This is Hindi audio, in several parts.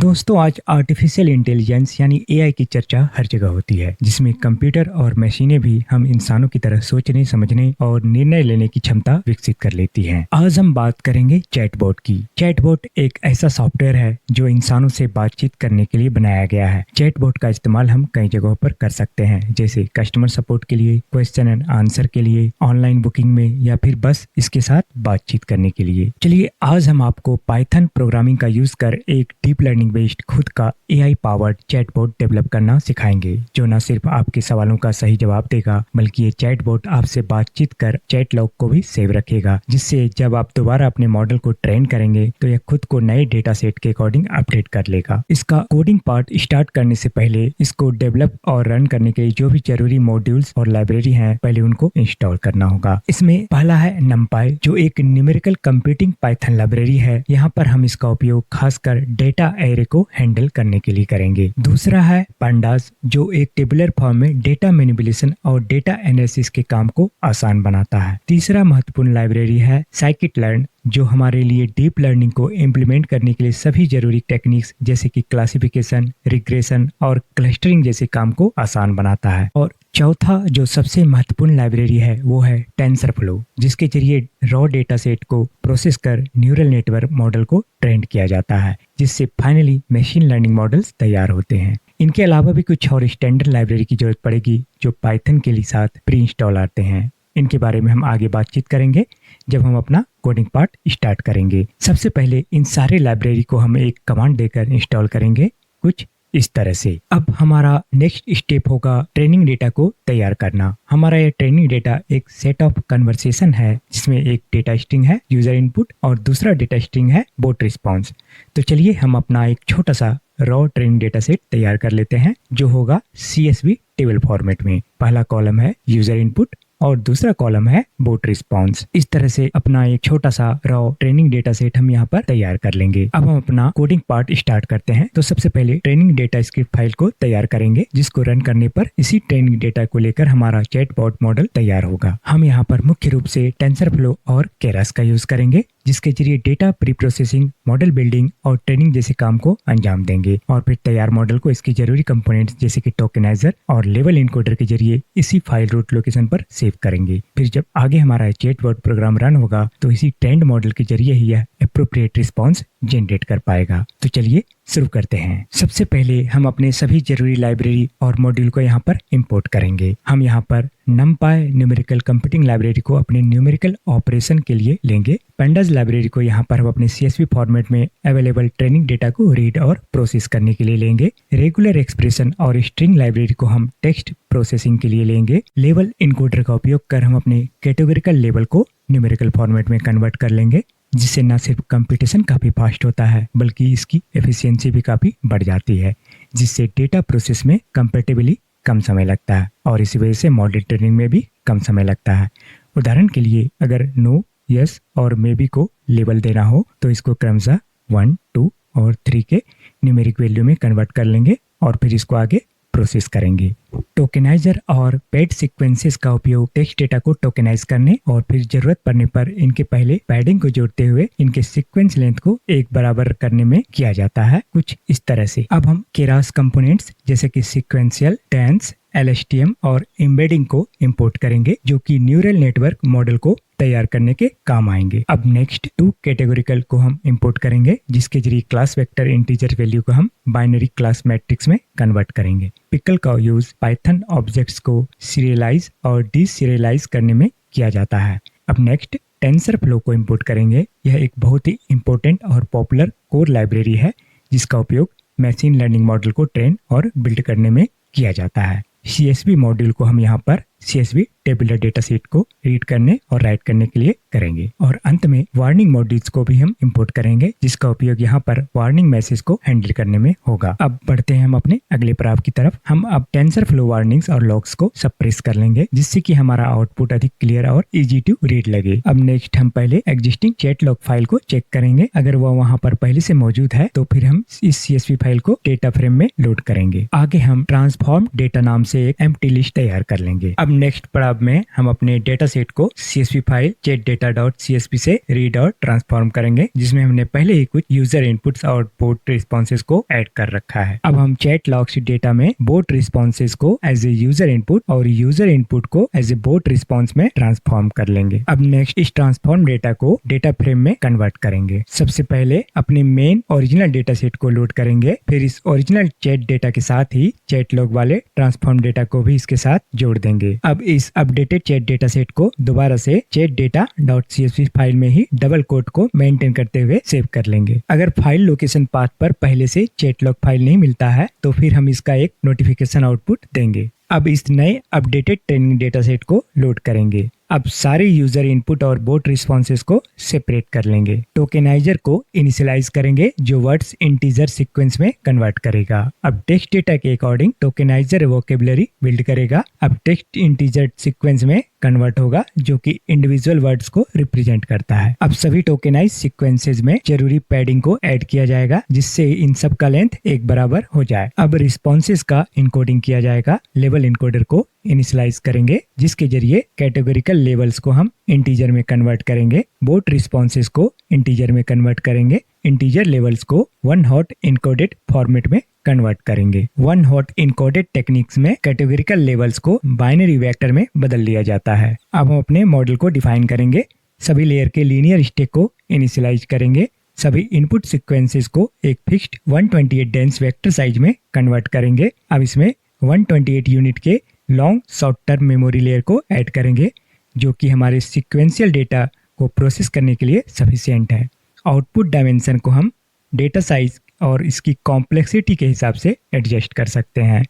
दोस्तों आज आर्टिफिशियल इंटेलिजेंस यानी एआई की चर्चा हर जगह होती है, जिसमें कंप्यूटर और मशीनें भी हम इंसानों की तरह सोचने, समझने और निर्णय लेने की क्षमता विकसित कर लेती हैं। आज हम बात करेंगे चैटबॉट की। चैटबॉट एक ऐसा सॉफ्टवेयर है जो इंसानों से बातचीत करने के लिए बनाया गया है। चैटबॉट का इस्तेमाल हम कई जगहों पर कर सकते हैं, जैसे कस्टमर सपोर्ट के लिए, क्वेश्चन एंड आंसर के लिए, ऑनलाइन बुकिंग में या फिर बस इसके साथ बातचीत करने के लिए। चलिए आज हम आपको पाइथन प्रोग्रामिंग का यूज कर एक डीप लर्निंग बेस्ड खुद का एआई पावर्ड चैटबॉट डेवलप करना सिखाएंगे, जो न सिर्फ आपके सवालों का सही जवाब देगा, बल्कि ये चैटबॉट आपसे बातचीत कर चैट लॉग को भी सेव रखेगा, जिससे जब आप दोबारा अपने मॉडल को ट्रेन करेंगे तो यह खुद को नए डेटा सेट के अकॉर्डिंग अपडेट कर लेगा। इसका कोडिंग पार्ट स्टार्ट करने से पहले इसको डेवलप और रन करने के लिए जो भी जरूरी मॉड्यूल्स और लाइब्रेरी हैं, पहले उनको इंस्टॉल करना होगा। इसमें पहला है numpy, जो एक न्यूमेरिकल कंप्यूटिंग पाइथन लाइब्रेरी है। यहाँ पर हम इसका उपयोग खासकर डेटा एरे को हैंडल करने के लिए करेंगे। दूसरा है pandas, जो एक टेबुलर फॉर्म में डेटा मैनिपुलेशन और डेटा एनालिसिस के काम को आसान बनाता है। तीसरा महत्वपूर्ण लाइब्रेरी है scikit-learn, जो हमारे लिए डीप लर्निंग को इम्प्लीमेंट करने के लिए सभी जरूरी टेक्निक्स जैसे कि क्लासिफिकेशन, रिग्रेशन और क्लस्टरिंग जैसे काम को आसान बनाता है। और चौथा जो सबसे महत्वपूर्ण लाइब्रेरी है वो है टेंसरफ्लो, जिसके जरिए रॉ डेटा सेट को प्रोसेस कर न्यूरल नेटवर्क मॉडल को ट्रेन किया जाता है, जिससे फाइनली मशीन लर्निंग मॉडल्स तैयार होते हैं। इनके अलावा भी कुछ और स्टैंडर्ड लाइब्रेरी की जरूरत पड़ेगी जो पाइथन के लिए साथ प्री इंस्टॉल आते हैं। इनके बारे में हम आगे बातचीत करेंगे जब हम अपना कोडिंग पार्ट स्टार्ट करेंगे। सबसे पहले इन सारे लाइब्रेरी को हम एक कमांड देकर इंस्टॉल करेंगे, कुछ इस तरह से। अब हमारा नेक्स्ट स्टेप होगा ट्रेनिंग डेटा को तैयार करना। हमारा ये ट्रेनिंग डेटा एक सेट ऑफ कन्वर्सेशन है, जिसमें एक डेटा स्ट्रिंग है यूजर इनपुट और दूसरा डेटा स्ट्रिंग है बोट रिस्पॉन्स। तो चलिए हम अपना एक छोटा सा रॉ ट्रेनिंग डेटा सेट तैयार कर लेते हैं, जो होगा CSV टेबल फॉर्मेट में। पहला कॉलम है यूजर इनपुट और दूसरा कॉलम है बोट रिस्पॉन्स। इस तरह से अपना एक छोटा सा रॉ ट्रेनिंग डेटा सेट हम यहाँ पर तैयार कर लेंगे। अब हम अपना कोडिंग पार्ट स्टार्ट करते हैं। तो सबसे पहले ट्रेनिंग डेटा स्क्रिप्ट फाइल को तैयार करेंगे, जिसको रन करने पर इसी ट्रेनिंग डेटा को लेकर हमारा चैटबॉट मॉडल तैयार होगा। हम यहाँ पर मुख्य रूप से टेंसरफ्लो और केरास का यूज करेंगे, जिसके जरिए data pre processing, model building और ट्रेनिंग जैसे काम को अंजाम देंगे। और फिर तैयार मॉडल को इसकी जरूरी कंपोनेंट्स जैसे कि टोकेनाइजर और लेवल इनकोडर के जरिए इसी फाइल रूट लोकेशन पर सेव करेंगे। फिर जब आगे हमारा चैटबॉट प्रोग्राम रन होगा तो इसी ट्रेंड मॉडल के जरिए ही यह एप्रोप्रिएट रिस्पॉन्स जनरेट कर पाएगा। तो चलिए शुरू करते हैं। सबसे पहले हम अपने सभी जरूरी लाइब्रेरी और मॉड्यूल को यहाँ पर इंपोर्ट करेंगे। हम यहाँ पर numpy न्यूमेरिकल कंप्यूटिंग लाइब्रेरी को अपने न्यूमेरिकल ऑपरेशन के लिए लेंगे। pandas लाइब्रेरी को यहाँ पर हम अपने CSV फॉर्मेट में अवेलेबल ट्रेनिंग डेटा को रीड और प्रोसेस करने के लिए लेंगे। रेगुलर एक्सप्रेशन और स्ट्रिंग लाइब्रेरी को हम टेक्स्ट प्रोसेसिंग के लिए लेंगे। लेवल इनकोडर का उपयोग कर हम अपने कैटेगोरिकल लेवल को न्यूमेरिकल फॉर्मेट में कन्वर्ट कर लेंगे, जिससे न सिर्फ कंप्यूटेशन काफी फास्ट होता है बल्कि इसकी एफिशिएंसी भी काफी बढ़ जाती है, जिससे डेटा प्रोसेस में कंपैरेटिवली कम समय लगता है और इसी वजह से मॉडल ट्रेनिंग में भी कम समय लगता है। उदाहरण के लिए अगर नो, यस और मे बी को लेबल देना हो तो इसको क्रमशः 1, 2 और 3 के न्यूमेरिक वैल्यू में कन्वर्ट कर लेंगे और फिर इसको आगे प्रोसेस करेंगे। टोकेनाइजर और पैड सीक्वेंसेस का उपयोग टेक्स्ट डेटा को टोकेनाइज करने और फिर जरूरत पड़ने पर इनके पहले पैडिंग को जोड़ते हुए इनके सीक्वेंस लेंथ को एक बराबर करने में किया जाता है, कुछ इस तरह से। अब हम केरास कंपोनेंट्स जैसे कि सीक्वेंशियल, टेंस, LSTM और एम्बेडिंग को इंपोर्ट करेंगे, जो कि न्यूरल नेटवर्क मॉडल को तैयार करने के काम आएंगे। अब नेक्स्ट 2 कैटेगोरिकल को हम इंपोर्ट करेंगे, जिसके जरिए क्लास वेक्टर इंटीजर वैल्यू को हम बाइनरी क्लास मैट्रिक्स में कन्वर्ट करेंगे। पिकल का यूज पाइथन ऑब्जेक्ट्स को सीरियलाइज और डीसीरियलाइज करने में किया जाता है। अब नेक्स्ट टेंसरफ्लो को इंपोर्ट करेंगे। यह एक बहुत ही इंपॉर्टेंट और पॉपुलर कोर लाइब्रेरी है, जिसका उपयोग मशीन लर्निंग मॉडल को ट्रेन और बिल्ड करने में किया जाता है। CSV मॉड्यूल को हम यहाँ पर CSV टेबुलर डेटा सेट को रीड करने और राइट करने के लिए करेंगे। और अंत में वार्निंग मॉड्यूल्स को भी हम इंपोर्ट करेंगे, जिसका उपयोग यहाँ पर वार्निंग मैसेज को हैंडल करने में होगा। अब बढ़ते हैं हम अपने अगले पड़ाव की तरफ। हम अब टेंसरफ्लो वार्निंग्स और लॉग्स को सप्रेस कर लेंगे, जिससे कि हमारा आउटपुट अधिक क्लियर और इजी टू रीड लगे। अब नेक्स्ट हम पहले एग्जिस्टिंग चैट लॉग फाइल को चेक करेंगे। अगर वह वहाँ पर पहले से मौजूद है तो फिर हम इस CSV फाइल को डेटा फ्रेम में लोड करेंगे। आगे हम ट्रांसफॉर्म डेटा नाम से एक एम्प्टी लिस्ट तैयार कर लेंगे। अब नेक्स्ट पड़ाव में हम अपने डेटा सेट को CSV फाइल chatdata.csv से रीड और ट्रांसफॉर्म करेंगे, जिसमें हमने पहले ही कुछ यूजर इनपुट्स और बोट रिस्पॉन्सेज को ऐड कर रखा है। अब हम चैट लॉग्स डेटा में बोट रिस्पॉन्सेज को एज ए यूजर इनपुट और यूजर इनपुट को एज ए बोट रिस्पॉन्स में ट्रांसफॉर्म कर लेंगे। अब नेक्स्ट इस ट्रांसफॉर्म डेटा को डेटा फ्रेम में कन्वर्ट करेंगे। सबसे पहले अपने मेन ओरिजिनल डेटा सेट को लोड करेंगे, फिर इस ओरिजिनल चैट डेटा के साथ ही चैट लॉग वाले ट्रांसफॉर्म डेटा को भी इसके साथ जोड़ देंगे। अब इस अपडेटेड चैट डेटा सेट को दोबारा से chatdata.csv फाइल में ही डबल कोट को मेंटेन करते हुए सेव कर लेंगे। अगर फाइल लोकेशन पाथ पर पहले से चैट लॉग फाइल नहीं मिलता है तो फिर हम इसका एक नोटिफिकेशन आउटपुट देंगे। अब इस नए अपडेटेड ट्रेनिंग डेटा सेट को लोड करेंगे। अब सारे यूजर इनपुट और बोट रिस्पॉन्सेज को सेपरेट कर लेंगे। टोकेनाइजर को इनिशियलाइज करेंगे जो वर्ड्स इंटीजर सीक्वेंस में कन्वर्ट करेगा। अब टेक्स्ट डेटा के अकॉर्डिंग टोकेनाइजर वोकेबुलरी बिल्ड करेगा। अब टेक्स्ट इंटीजर सीक्वेंस में कन्वर्ट होगा जो कि इंडिविजुअल वर्ड्स को रिप्रेजेंट करता है। अब सभी टोकेनाइज सीक्वेंसेज में जरूरी पैडिंग को ऐड किया जाएगा जिससे इन सब का लेंथ एक बराबर हो जाए। अब रिस्पॉन्सेज का इनकोडिंग किया जाएगा। लेवल इनकोडर को इनिशियलाइज करेंगे जिसके जरिए कैटेगोरिकल लेवल्स को हम इंटीजर में कन्वर्ट करेंगे। बोट रिस्पॉन्सेज को इंटीजर में कन्वर्ट करेंगे। इंटीजर लेवल्स को वन हॉट इनकोडेड फॉर्मेट में कन्वर्ट करेंगे। वन हॉट इनकोडेड टेक्निक्स में कैटेगोरिकल लेवल्स को बाइनरी वेक्टर में बदल लिया जाता है। अब हम अपने मॉडल को डिफाइन करेंगे। सभी लेयर के लीनियर स्टैक को इनिशियलाइज करेंगे। सभी इनपुट सीक्वेंसेस को एक फिक्स्ड 128 डेंस वेक्टर साइज में कन्वर्ट करेंगे। अब इसमें 128 यूनिट के long short term memory layer को ऐड करेंगे जो कि हमारे सीक्वेंशियल डेटा को प्रोसेस करने के लिए सफिशिएंट है। आउटपुट डायमेंशन को हम डेटा साइज और इसकी कॉम्प्लेक्सिटी के हिसाब से एडजस्ट कर सकते हैं।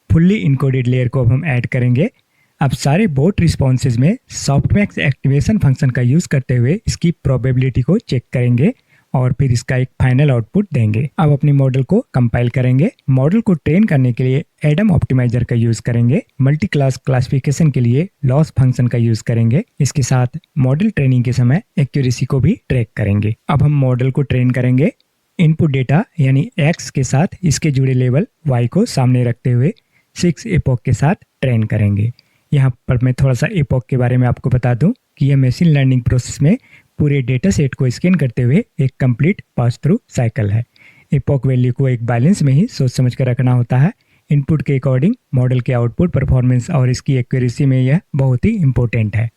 फुल्ली इनकोडेड लेयर को अब हम ऐड करेंगे। अब सारे बोट रिस्पॉन्सेज में सॉफ्टमैक्स एक्टिवेशन फंक्शन का यूज करते हुए इसकी प्रोबेबिलिटी को चेक करेंगे और फिर इसका एक फाइनल आउटपुट देंगे। अब अपने मॉडल को कंपाइल करेंगे। मॉडल को ट्रेन करने के लिए एडम ऑप्टिमाइजर का यूज करेंगे। मल्टी क्लास क्लासिफिकेशन के लिए लॉस फंक्शन का यूज करेंगे। इसके साथ मॉडल ट्रेनिंग के समय एक्यूरेसी को भी ट्रैक करेंगे। अब हम मॉडल को ट्रेन करेंगे। इनपुट डेटा यानी x के साथ इसके जुड़े लेवल y को सामने रखते हुए 6 एपोक के साथ ट्रेन करेंगे। यहाँ पर मैं थोड़ा सा एपोक के बारे में आपको बता दूं कि यह मशीन लर्निंग प्रोसेस में पूरे डेटा सेट को स्कैन करते हुए एक कंप्लीट पास थ्रू साइकिल है। एपोक वैल्यू को एक बैलेंस में ही सोच समझ कर रखना होता है। इनपुट के अकॉर्डिंग मॉडल के आउटपुट परफॉर्मेंस और इसकी एक्यूरेसी में यह बहुत ही इम्पोर्टेंट है।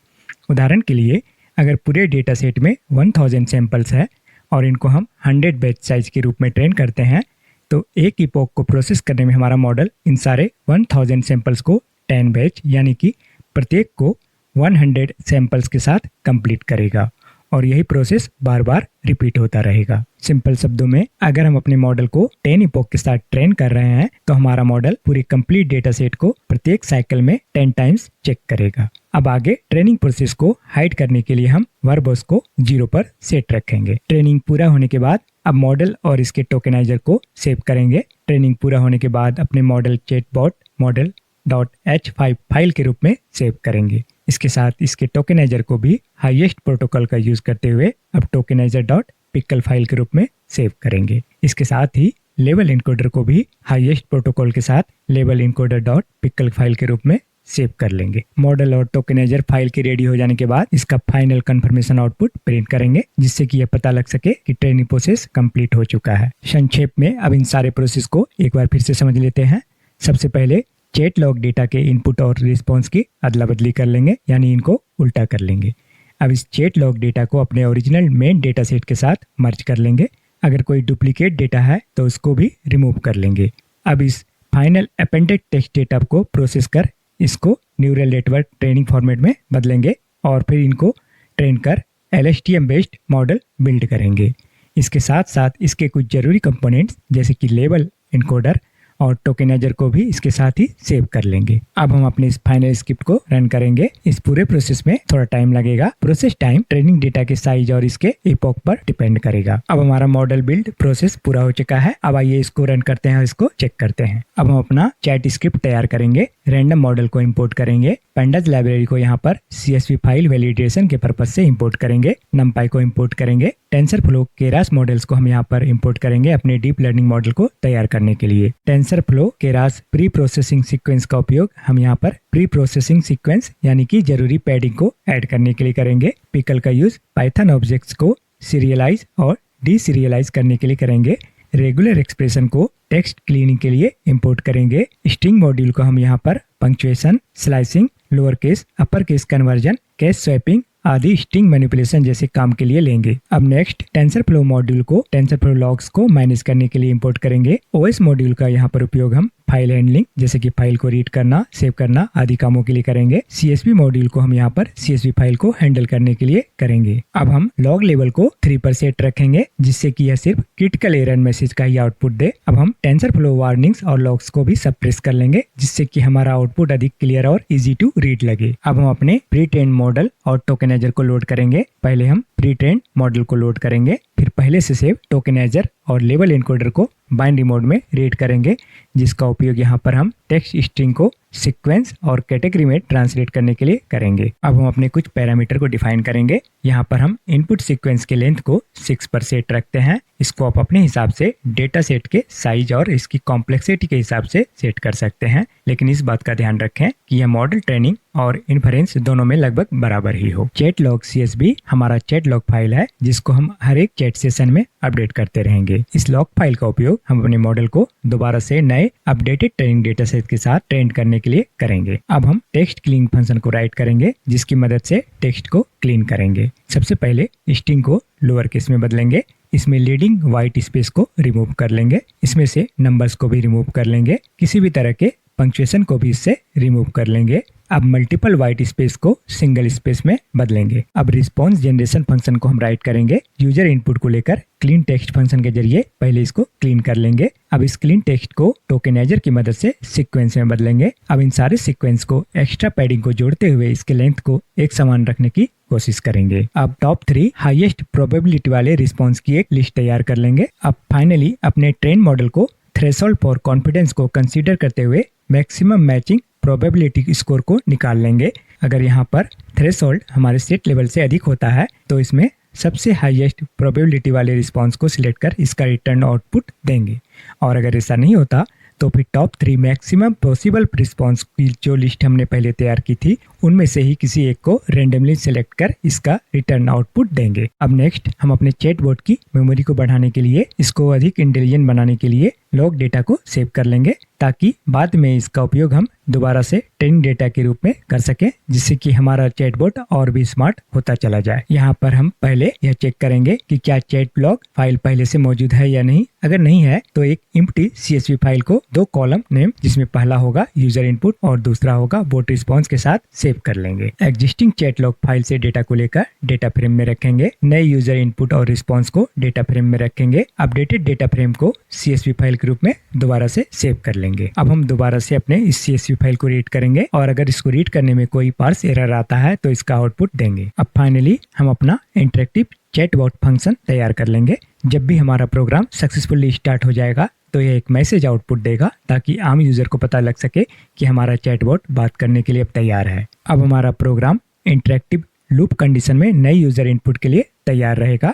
उदाहरण के लिए अगर पूरे डेटा सेट में 1000 सैंपल्स है और इनको हम 100 बैच साइज के रूप में ट्रेन करते हैं तो एक एपोक को प्रोसेस करने में हमारा मॉडल इन सारे 1000 सैंपल्स को 10 बैच यानी कि प्रत्येक को 100 सैंपल्स के साथ कंप्लीट करेगा और यही प्रोसेस बार बार रिपीट होता रहेगा। सिंपल शब्दों में अगर हम अपने मॉडल को 10 इपोक के साथ ट्रेन कर रहे हैं तो हमारा मॉडल पूरी कंप्लीट डेटा सेट को प्रत्येक साइकिल में 10 टाइम्स चेक करेगा। अब आगे ट्रेनिंग प्रोसेस को हाइड करने के लिए हम वर्बोस को 0 पर सेट रखेंगे। ट्रेनिंग पूरा होने के बाद अब मॉडल और इसके टोकेनाइजर को सेव करेंगे। ट्रेनिंग पूरा होने के बाद अपने मॉडल चैटबॉट model.h5 फाइल के रूप में सेव करेंगे। इसके साथ इसके टोकेनाइजर को भी हाईएस्ट प्रोटोकॉल का यूज करते हुए अब टोकेनाइजर.pickle फाइल के रूप में सेव करेंगे। इसके साथ ही लेवल इनकोडर को भी हाईएस्ट प्रोटोकॉल के साथ लेवल इनकोडर.pickle फाइल के रूप में सेव कर लेंगे। मॉडल और टोकेनाइजर फाइल के रेडी हो जाने के बाद इसका फाइनल कंफर्मेशन आउटपुट प्रिंट करेंगे जिससे कि यह पता लग सके कि ट्रेनिंग प्रोसेस कंप्लीट हो चुका है। संक्षेप में अब इन सारे प्रोसेस को एक बार फिर से समझ लेते हैं। सबसे पहले चैट लॉग डेटा के इनपुट और रिस्पॉन्स की अदला बदली कर लेंगे यानी इनको उल्टा कर लेंगे। अब इस चैट लॉग डेटा को अपने ओरिजिनल मेन डेटा सेट के साथ मर्ज कर लेंगे। अगर कोई डुप्लीकेट डेटा है तो उसको भी रिमूव कर लेंगे। अब इस फाइनल अपेंडेड टेक्स्ट डेटा को प्रोसेस कर इसको न्यूरल नेटवर्क ट्रेनिंग फॉर्मेट में बदलेंगे और फिर इनको ट्रेन कर LSTM बेस्ड मॉडल बिल्ड करेंगे। इसके साथ साथ इसके कुछ जरूरी कंपोनेंट्स जैसे कि लेवल इनकोडर और टोकेनाइजर को भी इसके साथ ही सेव कर लेंगे। अब हम अपने इस फाइनल स्क्रिप्ट को रन करेंगे। इस पूरे प्रोसेस में थोड़ा टाइम लगेगा। प्रोसेस टाइम ट्रेनिंग डेटा के साइज और इसके एपोक पर डिपेंड करेगा। अब हमारा मॉडल बिल्ड प्रोसेस पूरा हो चुका है। अब आइए इसको रन करते हैं और इसको चेक करते हैं। अब हम अपना चैट स्क्रिप्ट तैयार करेंगे। रैंडम मॉडल को इम्पोर्ट करेंगे। पेंडास लाइब्रेरी को यहाँ पर CSV फाइल वैलिडेशन के पर्पज से इम्पोर्ट करेंगे। NumPy को इम्पोर्ट करेंगे। टेंसरफ्लो केरास मॉडल्स को हम यहाँ पर इम्पोर्ट करेंगे अपने डीप लर्निंग मॉडल को तैयार करने के लिए। Tensor TensorFlow Keras pre processing sequence का उपयोग हम यहाँ पर प्री प्रोसेसिंग सीक्वेंस यानी कि जरूरी पैडिंग को ऐड करने के लिए करेंगे। पिकल का यूज पाइथन ऑब्जेक्ट्स को सीरियलाइज और डीसीरियलाइज करने के लिए करेंगे। रेगुलर एक्सप्रेशन को टेक्स्ट क्लीनिंग के लिए इंपोर्ट करेंगे। स्ट्रिंग मॉड्यूल को हम यहाँ पर punctuation, slicing, lower case, upper case conversion, case swapping आदि स्ट्रिंग मैनिपुलेशन जैसे काम के लिए लेंगे। अब नेक्स्ट टेंसरफ्लो मॉड्यूल को टेंसरफ्लो लॉग्स को मैनेज करने के लिए इंपोर्ट करेंगे। ओएस मॉड्यूल का यहाँ पर उपयोग हम फाइल हैंडलिंग जैसे कि फाइल को रीड करना, सेव करना आदि कामों के लिए करेंगे। सीएसवी मॉड्यूल को हम यहाँ पर सीएसवी फाइल को हैंडल करने के लिए करेंगे। अब हम लॉग लेवल को 3 पर सेट रखेंगे जिससे कि यह सिर्फ क्रिटिकल एरर मैसेज का ही आउटपुट दे। अब हम टेंसरफ्लो वार्निंग्स और लॉग्स को भी सप्रेस कर लेंगे जिससे कि हमारा आउटपुट अधिक क्लियर और इजी टू रीड लगे। अब हम अपने प्री ट्रेन मॉडल और टोकेनाइजर को लोड करेंगे। पहले हम प्री ट्रेन मॉडल को लोड करेंगे, फिर पहले से सेव टोकेनाइजर और लेवल एनकोडर को बाइनरी मोड में रीड करेंगे जिसका उपयोग यहाँ पर हम टेक्स्ट स्ट्रिंग को सीक्वेंस और कैटेगरी में ट्रांसलेट करने के लिए करेंगे। अब हम अपने कुछ पैरामीटर को डिफाइन करेंगे। यहाँ पर हम इनपुट सीक्वेंस के लेंथ को 6 पर सेट रखते हैं। इसको आप अपने हिसाब से डेटा सेट के साइज और इसकी कॉम्प्लेक्सिटी के हिसाब से सेट कर सकते हैं, लेकिन इस बात का ध्यान रखें कि यह मॉडल ट्रेनिंग और इन्फरेंस दोनों में लगभग बराबर ही हो। चैट लॉग CSV हमारा चैट लॉग फाइल है जिसको हम हर एक चैट सेशन में अपडेट करते रहेंगे। इस लॉग फाइल का उपयोग हम अपने मॉडल को दोबारा से नए अपडेटेड ट्रेनिंग डेटा सेट के साथ ट्रेन करने के लिए करेंगे। अब हम टेक्स्ट क्लीन फंक्शन को राइट करेंगे जिसकी मदद से टेक्स्ट को क्लीन करेंगे। सबसे पहले स्ट्रिंग को लोअर केस में बदलेंगे। इसमें लीडिंग व्हाइट स्पेस को रिमूव कर लेंगे। इसमें से नंबर्स को भी रिमूव कर लेंगे। किसी भी तरह के पंक्चुएशन को भी इससे रिमूव कर लेंगे। अब मल्टीपल व्हाइट स्पेस को सिंगल स्पेस में बदलेंगे। अब रिस्पॉन्स जनरेशन फंक्शन को हम राइट करेंगे। यूजर इनपुट को लेकर क्लीन टेक्स्ट फंक्शन के जरिए पहले इसको क्लीन कर लेंगे। अब इस क्लीन टेक्स्ट को टोकेनाइजर की मदद से सीक्वेंस में बदलेंगे। अब इन सारे सीक्वेंस को एक्स्ट्रा पैडिंग को जोड़ते हुए इसके लेंथ को एक समान रखने की कोशिश करेंगे। अब टॉप 3 हाईएस्ट प्रोबेबिलिटी वाले रिस्पॉन्स की एक लिस्ट तैयार कर लेंगे। अब फाइनली अपने ट्रेन मॉडल को थ्रेशोल्ड फॉर कॉन्फिडेंस को कंसीडर करते हुए मैक्सिमम मैचिंग प्रोबेबिलिटी स्कोर को निकाल लेंगे। अगर यहाँ पर थ्रेशोल्ड हमारे सेट लेवल से अधिक होता है तो इसमें सबसे हाईएस्ट प्रोबेबिलिटी वाले रिस्पॉन्स को सिलेक्ट कर इसका रिटर्न आउटपुट देंगे, और अगर ऐसा नहीं होता तो फिर टॉप 3 मैक्सिमम पॉसिबल रिस्पॉन्स की जो लिस्ट हमने पहले तैयार की थी उनमें से ही किसी एक को रेंडमली सिलेक्ट कर इसका रिटर्न आउटपुट देंगे। अब नेक्स्ट हम अपने चैटबॉट की मेमोरी को बढ़ाने के लिए, इसको अधिक इंटेलिजेंट बनाने के लिए लॉग डेटा को सेव कर लेंगे ताकि बाद में इसका उपयोग हम दोबारा से ट्रेनिंग डेटा के रूप में कर सके, जिससे कि हमारा चैटबॉट और भी स्मार्ट होता चला जाए। यहाँ पर हम पहले यह चेक करेंगे कि क्या चैट लॉग फाइल पहले से मौजूद है या नहीं। अगर नहीं है तो एक एम्प्टी CSV फाइल को 2 कॉलम नेम जिसमें पहला होगा यूजर इनपुट और दूसरा होगा बोट रिस्पॉन्स के साथ सेव कर लेंगे। एग्जिस्टिंग चैट लॉग फाइल से डेटा को लेकर डेटा फ्रेम में रखेंगे। नए यूजर इनपुट और रिस्पॉन्स को डेटा फ्रेम में रखेंगे। अपडेटेड डेटा फ्रेम को CSV फाइल के रूप में दोबारा से सेव कर लेंगे। अब हम दोबारा से अपने इस CSV फाइल को रीड करेंगे और अगर इसको रीड करने में कोई पार्स एरर आता है तो इसका आउटपुट देंगे। अब फाइनली हम अपना इंटरेक्टिव चैटबॉट फंक्शन तैयार कर लेंगे। जब भी हमारा प्रोग्राम सक्सेसफुली स्टार्ट हो जाएगा तो यह एक मैसेज आउटपुट देगा ताकि आम यूजर को पता लग सके कि हमारा चैटबॉट बात करने के लिए अब तैयार है। अब हमारा प्रोग्राम इंटरेक्टिव लूप कंडीशन में नए यूजर इनपुट के लिए तैयार रहेगा।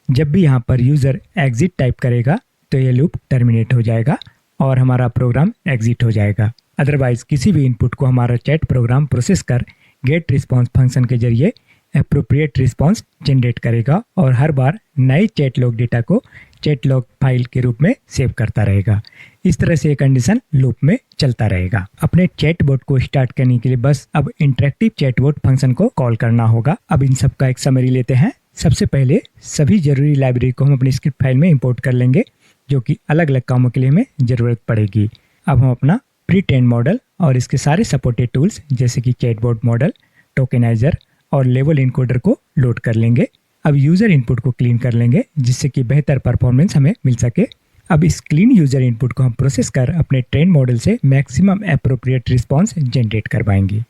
जब भी यहाँ पर यूजर एग्जिट टाइप करेगा तो यह लूप टर्मिनेट हो जाएगा और हमारा प्रोग्राम एग्जिट हो जाएगा। अदरवाइज किसी भी इनपुट को हमारा चैट प्रोग्राम प्रोसेस कर गेट रिस्पॉन्स फंक्शन के जरिए एप्रोप्रिएट रिस्पॉन्स जनरेट करेगा और हर बार नए चैट लॉग डेटा को चैट लॉग फाइल के रूप में सेव करता रहेगा। इस तरह से ये कंडीशन लूप में चलता रहेगा। अपने चैटबॉट को स्टार्ट करने के लिए बस अब इंटरेक्टिव चैटबॉट फंक्शन को कॉल करना होगा। अब इन सब का एक समरी लेते हैं। सबसे पहले सभी जरूरी लाइब्रेरी को हम अपनी स्क्रिप्ट फाइल में इंपोर्ट कर लेंगे जो कि अलग अलग कामों के लिए हमें जरूरत पड़ेगी। अब हम अपना प्री ट्रेन मॉडल और इसके सारे सपोर्टेड टूल्स जैसे कि चैटबॉट मॉडल, टोकेनाइजर और लेवल इनकोडर को लोड कर लेंगे। अब यूजर इनपुट को क्लीन कर लेंगे जिससे कि बेहतर परफॉर्मेंस हमें मिल सके। अब इस क्लीन यूजर इनपुट को हम प्रोसेस कर अपने ट्रेन मॉडल से मैक्सिमम एप्रोप्रिएट रिस्पॉन्स जनरेट करवाएंगे।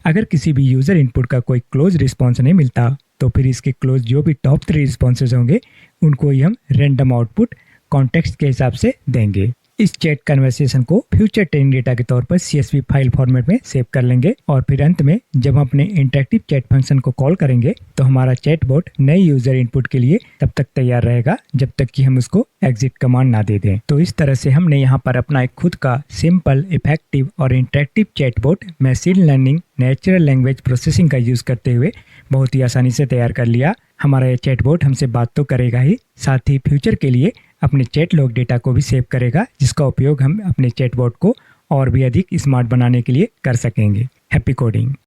अगर किसी भी यूजर इनपुट का कोई क्लोज रिस्पॉन्स नहीं मिलता तो फिर इसके क्लोज जो भी टॉप 3 रिस्पॉन्सेज होंगे उनको ही हम रैंडम आउटपुट कॉन्टेक्स्ट के हिसाब से देंगे। इस चैट कन्वर्सेशन को फ्यूचर ट्रेनिंग डेटा के तौर पर CSV फाइल फॉर्मेट में सेव कर लेंगे और फिर अंत में जब हम अपने इंटरेक्टिव चैट फंक्शन को कॉल करेंगे तो हमारा चैटबॉट नए यूजर इनपुट के लिए तब तक तैयार रहेगा जब तक कि हम उसको एग्जिट कमांड ना दे दें। तो इस तरह से हमने यहाँ पर अपना एक खुद का सिंपल, इफेक्टिव और interactive chatbot machine learning natural language processing का यूज करते हुए बहुत ही आसानी से तैयार कर लिया। हमारा ये चैटबॉट हमसे बात तो करेगा ही, साथ ही फ्यूचर के लिए अपने चैट लॉग डेटा को भी सेव करेगा, जिसका उपयोग हम अपने चैटबॉट को और भी अधिक स्मार्ट बनाने के लिए कर सकेंगे। Happy coding.